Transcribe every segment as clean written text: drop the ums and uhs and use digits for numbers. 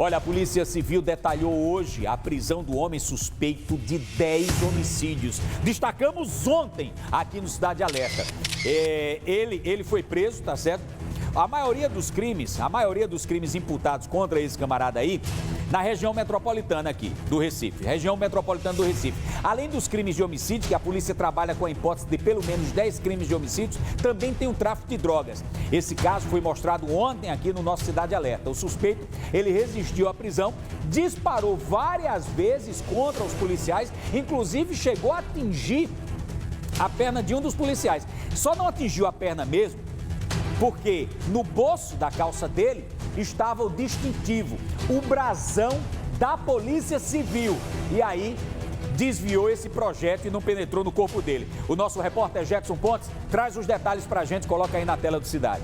Olha, a Polícia Civil detalhou hoje a prisão do homem suspeito de 10 homicídios. Destacamos ontem aqui no Cidade Alerta. Ele foi preso, tá certo? A maioria dos crimes imputados contra esse camarada aí, na região metropolitana aqui do Recife, região metropolitana do Recife. Além dos crimes de homicídio, que a polícia trabalha com a hipótese de pelo menos 10 crimes de homicídios, também tem o tráfico de drogas. Esse caso foi mostrado ontem aqui no nosso Cidade Alerta. O suspeito, ele resistiu à prisão, disparou várias vezes contra os policiais, inclusive chegou a atingir a perna de um dos policiais. Só não atingiu a perna mesmo, porque no bolso da calça dele estava o distintivo, o brasão da Polícia Civil. E aí desviou esse projétil e não penetrou no corpo dele. O nosso repórter Jackson Pontes traz os detalhes pra gente, coloca aí na tela do Cidade.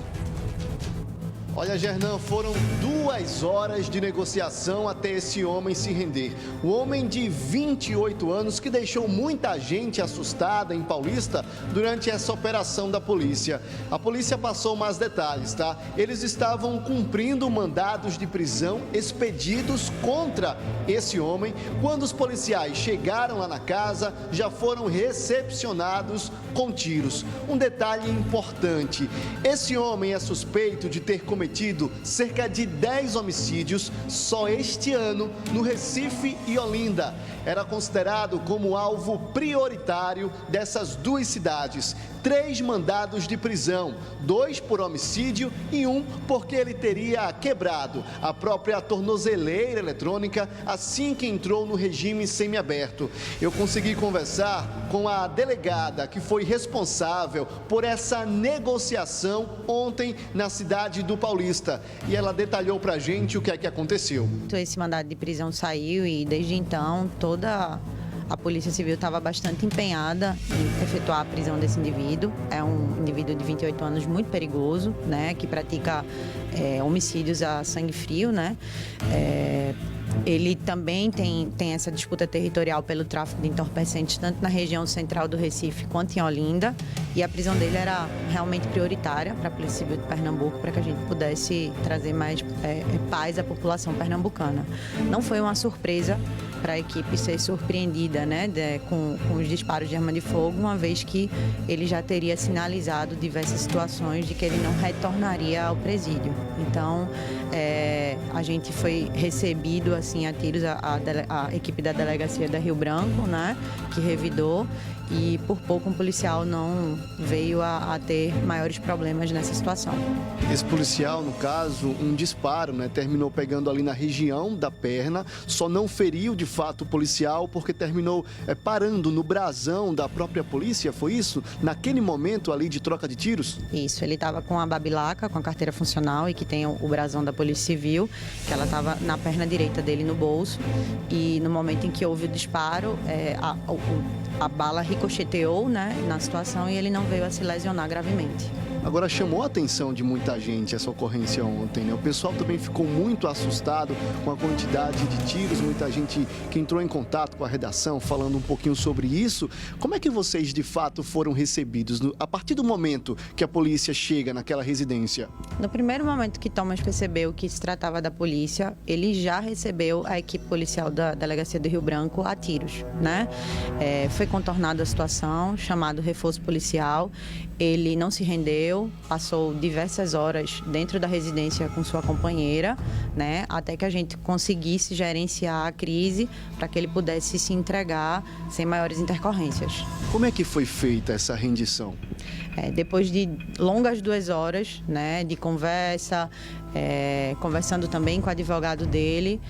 Olha, Gernan, foram 2 horas de negociação até esse homem se render. O homem de 28 anos que deixou muita gente assustada em Paulista durante essa operação da polícia. A polícia passou mais detalhes, tá? Eles estavam cumprindo mandados de prisão expedidos contra esse homem. Quando os policiais chegaram lá na casa, já foram recepcionados com tiros. Um detalhe importante, esse homem é suspeito de ter cometido cerca de 10 homicídios só este ano no Recife e Olinda. Era considerado como alvo prioritário dessas 2 cidades. 3 mandados de prisão, 2 por homicídio e 1 porque ele teria quebrado a própria tornozeleira eletrônica assim que entrou no regime semiaberto. Eu consegui conversar com a delegada que foi responsável por essa negociação ontem na cidade do Paulista. E ela detalhou pra gente o que é que aconteceu. Esse mandado de prisão saiu e desde então toda a Polícia Civil estava bastante empenhada em efetuar a prisão desse indivíduo. É um indivíduo de 28 anos muito perigoso, né, que pratica homicídios a sangue frio, né. Ele também tem essa disputa territorial pelo tráfico de entorpecentes, tanto na região central do Recife quanto em Olinda. E a prisão dele era realmente prioritária para a Polícia Civil de Pernambuco, para que a gente pudesse trazer mais paz à população pernambucana. Não foi uma surpresa para a equipe ser surpreendida, né, com os disparos de arma de fogo, uma vez que ele já teria sinalizado diversas situações de que ele não retornaria ao presídio. Então, a gente foi recebido assim a tiros, a equipe da delegacia da Rio Branco, né, que revidou, e por pouco um policial não veio a ter maiores problemas nessa situação. Esse policial, no caso, um disparo, né, terminou pegando ali na região da perna, só não feriu de fato o policial porque terminou parando no brasão da própria polícia, foi isso? Naquele momento ali de troca de tiros? Isso, ele estava com a babilaca, com a carteira funcional e que tem o brasão da Polícia Civil, que ela estava na perna direita dele no bolso, e no momento em que houve o disparo, a bala ricocheteou, né, na situação, e ele não veio a se lesionar gravemente. Agora, chamou a atenção de muita gente essa ocorrência ontem, né? O pessoal também ficou muito assustado com a quantidade de tiros, muita gente que entrou em contato com a redação falando um pouquinho sobre isso. Como é que vocês, de fato, foram recebidos a partir do momento que a polícia chega naquela residência? No primeiro momento que Thomas percebeu que se tratava da polícia, ele já recebeu a equipe policial da Delegacia do Rio Branco a tiros, né? Foi contornada a situação, chamado reforço policial. Ele não se rendeu, passou diversas horas dentro da residência com sua companheira, né, até que a gente conseguisse gerenciar a crise para que ele pudesse se entregar sem maiores intercorrências. Como é que foi feita essa rendição? Depois de longas 2 horas, né, de conversa, conversando também com o advogado dele,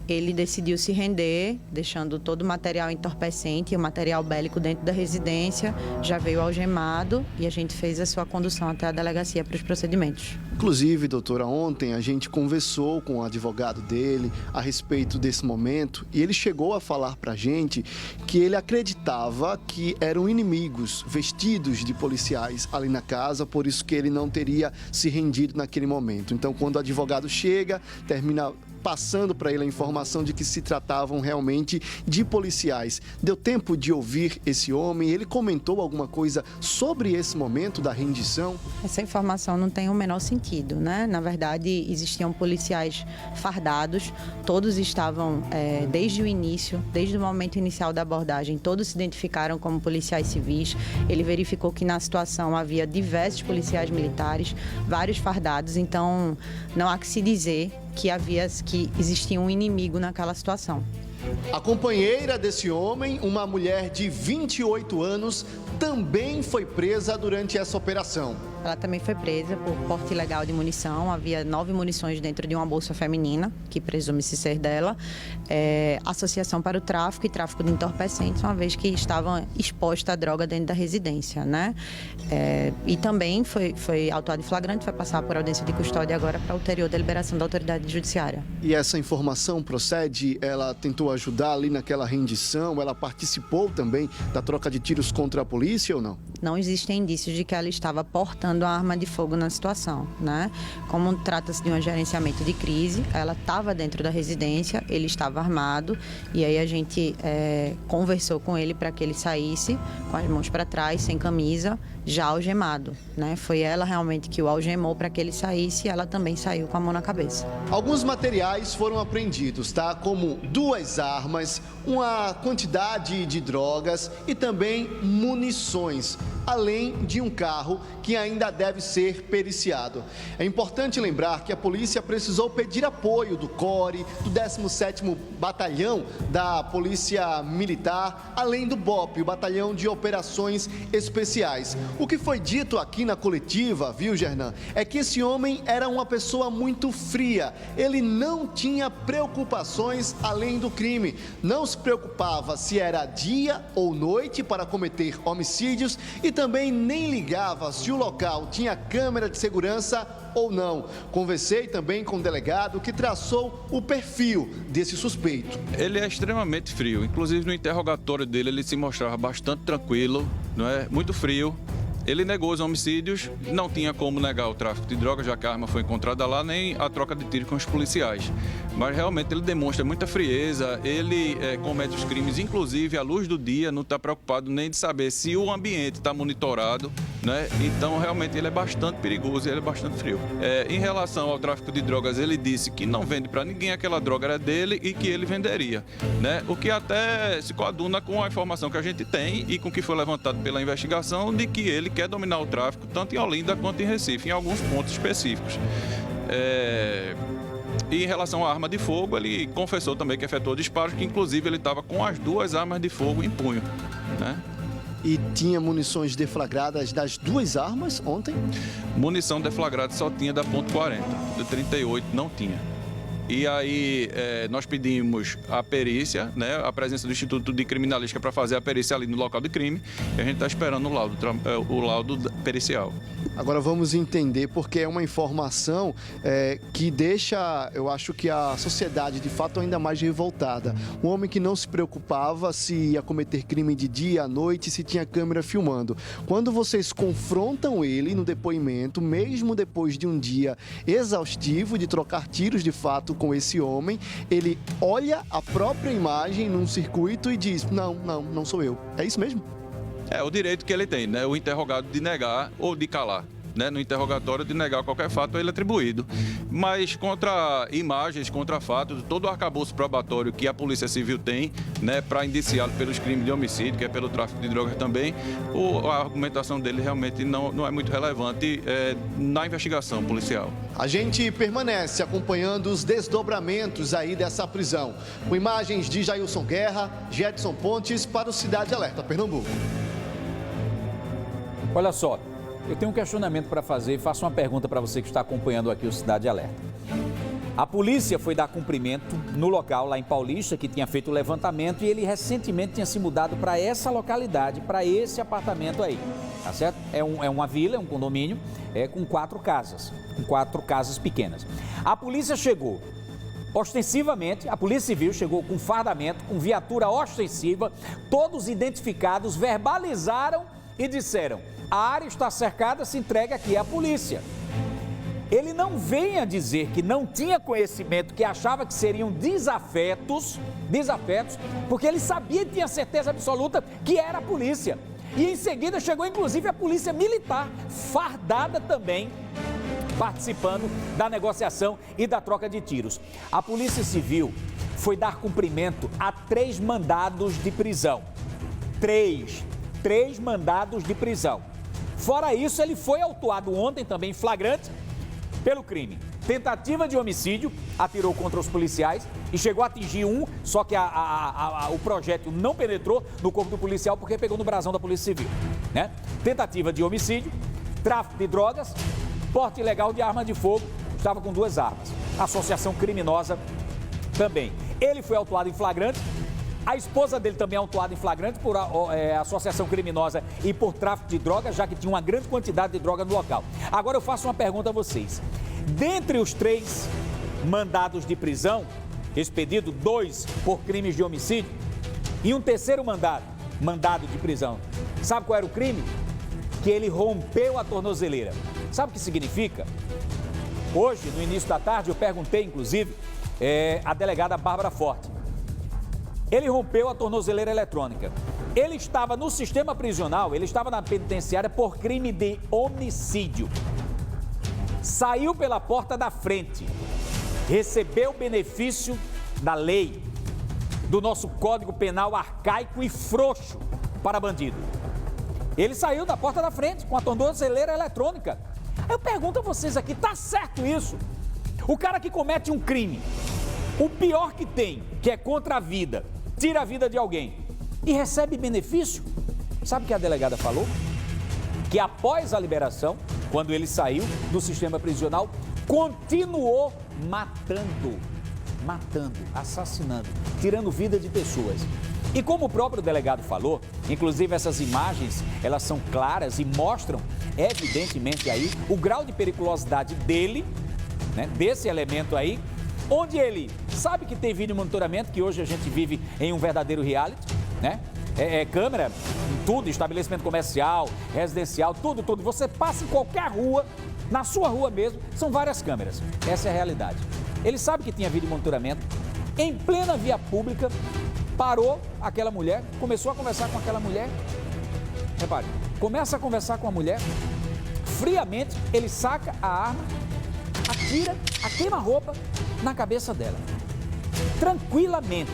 ele decidiu se render, deixando todo o material entorpecente e o material bélico dentro da residência, já veio algemado e a gente fez a sua condução até a delegacia para os procedimentos. Inclusive, doutora, ontem a gente conversou com o advogado dele a respeito desse momento e ele chegou a falar pra gente que ele acreditava que eram inimigos vestidos de policiais ali na casa, por isso que ele não teria se rendido naquele momento. Então, quando o advogado chega, termina passando para ele a informação de que se tratavam realmente de policiais. Deu tempo de ouvir esse homem? Ele comentou alguma coisa sobre esse momento da rendição? Essa informação não tem o menor sentido, né? Na verdade, existiam policiais fardados, todos estavam, desde o início, desde o momento inicial da abordagem, todos se identificaram como policiais civis. Ele verificou que na situação havia diversos policiais militares, vários fardados, então não há que se dizer que existia um inimigo naquela situação. A companheira desse homem, uma mulher de 28 anos, também foi presa durante essa operação. Ela também foi presa por porte ilegal de munição. Havia 9 munições dentro de uma bolsa feminina, que presume-se ser dela. Associação para o tráfico e tráfico de entorpecentes, uma vez que estavam expostas à droga dentro da residência, né? E também foi autuado em flagrante, vai passar por audiência de custódia agora para ulterior deliberação da autoridade judiciária. E essa informação procede? Ela tentou ajudar ali naquela rendição? Ela participou também da troca de tiros contra a polícia ou não? Não existem indícios de que ela estava portando a arma de fogo na situação, né? Como trata-se de um gerenciamento de crise, ela estava dentro da residência, ele estava armado e aí a gente conversou com ele para que ele saísse com as mãos para trás, sem camisa, já algemado, né? Foi ela realmente que o algemou para que ele saísse e ela também saiu com a mão na cabeça. Alguns materiais foram apreendidos, tá? Como 2 armas, uma quantidade de drogas e também munições, além de um carro que ainda deve ser periciado. É importante lembrar que a polícia precisou pedir apoio do CORE, do 17º Batalhão da Polícia Militar, além do BOP, o Batalhão de Operações Especiais. O que foi dito aqui na coletiva, viu, Gernan, é que esse homem era uma pessoa muito fria. Ele não tinha preocupações além do crime. Não se preocupava se era dia ou noite para cometer homicídios e também nem ligava se o local tinha câmera de segurança ou não. Conversei também com o delegado que traçou o perfil desse suspeito. Ele é extremamente frio, inclusive no interrogatório dele ele se mostrava bastante tranquilo, não é? Muito frio. Ele negou os homicídios, não tinha como negar o tráfico de drogas, já que a arma foi encontrada lá, nem a troca de tiro com os policiais. Mas realmente ele demonstra muita frieza, ele comete os crimes, inclusive à luz do dia, não está preocupado nem de saber se o ambiente está monitorado, né? Então realmente ele é bastante perigoso e ele é bastante frio. Em relação ao tráfico de drogas, ele disse que não vende para ninguém, aquela droga era dele e que ele venderia, né? O que até se coaduna com a informação que a gente tem e com o que foi levantado pela investigação de que ele quer dominar o tráfico tanto em Olinda quanto em Recife, em alguns pontos específicos. E em relação à arma de fogo, ele confessou também que efetuou disparos, que inclusive ele estava com as 2 armas de fogo em punho, né? E tinha munições deflagradas das 2 armas ontem? Munição deflagrada só tinha da .40, do 38 não tinha. E aí nós pedimos a perícia, né, a presença do Instituto de Criminalística para fazer a perícia ali no local de crime, e a gente está esperando o laudo pericial. Agora vamos entender, porque é uma informação que deixa, eu acho que a sociedade de fato ainda mais revoltada. Um homem que não se preocupava se ia cometer crime de dia, à noite, se tinha câmera filmando. Quando vocês confrontam ele no depoimento, mesmo depois de um dia exaustivo de trocar tiros de fato com esse homem, ele olha a própria imagem num circuito e diz, não sou eu. É isso mesmo? É o direito que ele tem, né? O interrogado de negar ou de calar. Né, no interrogatório de negar qualquer fato a ele atribuído. Mas contra imagens, contra fatos, todo o arcabouço probatório que a Polícia Civil tem, né, para indiciá-lo pelos crimes de homicídio, que é pelo tráfico de drogas também, a argumentação dele realmente não é muito relevante na investigação policial. A gente permanece acompanhando os desdobramentos aí dessa prisão. Com imagens de Jailson Guerra, Gedson Pontes para o Cidade Alerta, Pernambuco. Olha só. Eu tenho um questionamento para fazer e faço uma pergunta para você que está acompanhando aqui o Cidade Alerta. A polícia foi dar cumprimento no local lá em Paulista, que tinha feito o levantamento, e ele recentemente tinha se mudado para essa localidade, para esse apartamento aí, tá certo? É uma vila, é um condomínio, com 4 casas pequenas. A polícia chegou, ostensivamente, a Polícia Civil chegou com fardamento, com viatura ostensiva, todos identificados, verbalizaram e disseram: a área está cercada, se entrega aqui à polícia. ele não venha dizer que não tinha conhecimento, que achava que seriam desafetos, porque ele sabia e tinha certeza absoluta que era a polícia. E em seguida chegou inclusive a polícia militar, fardada também, participando da negociação e da troca de tiros. A Polícia Civil foi dar cumprimento a 3 mandados de prisão. Três mandados de prisão. Fora isso, ele foi autuado ontem também em flagrante pelo crime. Tentativa de homicídio, atirou contra os policiais e chegou a atingir um, só que o projétil não penetrou no corpo do policial porque pegou no brasão da Polícia Civil, né? Tentativa de homicídio, tráfico de drogas, porte ilegal de arma de fogo, estava com 2 armas. Associação criminosa também. Ele foi autuado em flagrante. A esposa dele também é autuada em flagrante por associação criminosa e por tráfico de drogas, já que tinha uma grande quantidade de droga no local. Agora eu faço uma pergunta a vocês. Dentre os 3 mandados de prisão, expedido 2 por crimes de homicídio, e um terceiro mandado de prisão, sabe qual era o crime? Que ele rompeu a tornozeleira. Sabe o que significa? Hoje, no início da tarde, eu perguntei, inclusive, a delegada Bárbara Forte. Ele rompeu a tornozeleira eletrônica. Ele estava no sistema prisional, ele estava na penitenciária por crime de homicídio. Saiu pela porta da frente, recebeu benefício da lei, do nosso Código Penal arcaico e frouxo para bandido. Ele saiu da porta da frente com a tornozeleira eletrônica. Eu pergunto a vocês aqui, tá certo isso? O cara que comete um crime, o pior que tem, que é contra a vida, tira a vida de alguém e recebe benefício? Sabe o que a delegada falou? Que após a liberação, quando ele saiu do sistema prisional, continuou matando, assassinando, tirando vida de pessoas. E como o próprio delegado falou, inclusive essas imagens, elas são claras e mostram, evidentemente aí, o grau de periculosidade dele, né, desse elemento aí, onde ele sabe que tem vídeo monitoramento, que hoje a gente vive em um verdadeiro reality, né? Câmera em tudo, estabelecimento comercial, residencial, tudo. Você passa em qualquer rua, na sua rua mesmo, são várias câmeras. Essa é a realidade. Ele sabe que tinha vídeo monitoramento, em plena via pública, parou aquela mulher, começou a conversar com aquela mulher. Repare, começa a conversar com a mulher, friamente ele saca a arma, atira a queima-roupa na cabeça dela. Tranquilamente.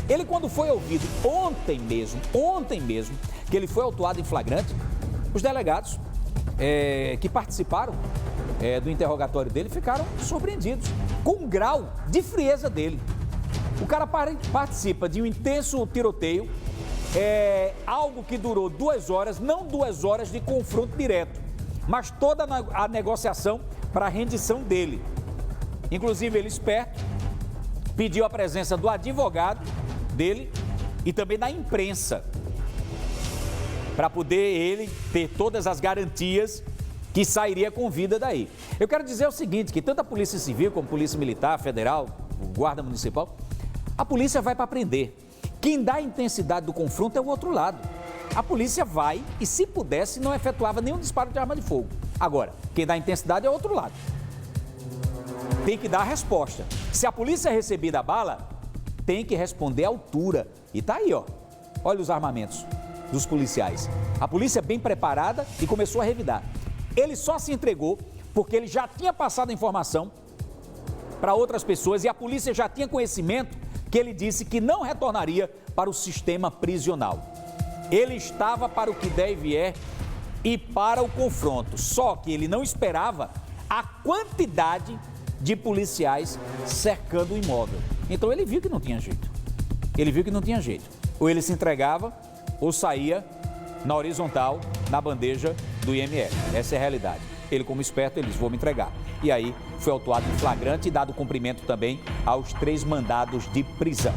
Ele, quando foi ouvido ontem mesmo, que ele foi autuado em flagrante, os delegados que participaram do interrogatório dele ficaram surpreendidos com o grau de frieza dele. O cara participa de um intenso tiroteio, algo que durou 2 horas, não 2 horas de confronto direto, mas toda a negociação para a rendição dele. Inclusive, ele esperto, pediu a presença do advogado dele e também da imprensa, para poder ele ter todas as garantias que sairia com vida daí. Eu quero dizer o seguinte, que tanto a Polícia Civil como a Polícia Militar, Federal, o Guarda Municipal, a polícia vai para prender. Quem dá a intensidade do confronto é o outro lado. A polícia vai e, se pudesse, não efetuava nenhum disparo de arma de fogo. Agora, quem dá a intensidade é o outro lado. Tem que dar a resposta. Se a polícia é recebida a bala, tem que responder à altura. E tá aí, ó. Olha os armamentos dos policiais. A polícia bem preparada e começou a revidar. Ele só se entregou porque ele já tinha passado a informação para outras pessoas e a polícia já tinha conhecimento que ele disse que não retornaria para o sistema prisional. Ele estava para o que der e vier e para o confronto. Só que ele não esperava a quantidade de policiais cercando o imóvel. Então ele viu que não tinha jeito. Ou ele se entregava ou saía na horizontal, na bandeja do IML. Essa é a realidade. Ele, como esperto, ele disse, vou me entregar. E aí foi autuado em flagrante e dado cumprimento também aos 3 mandados de prisão.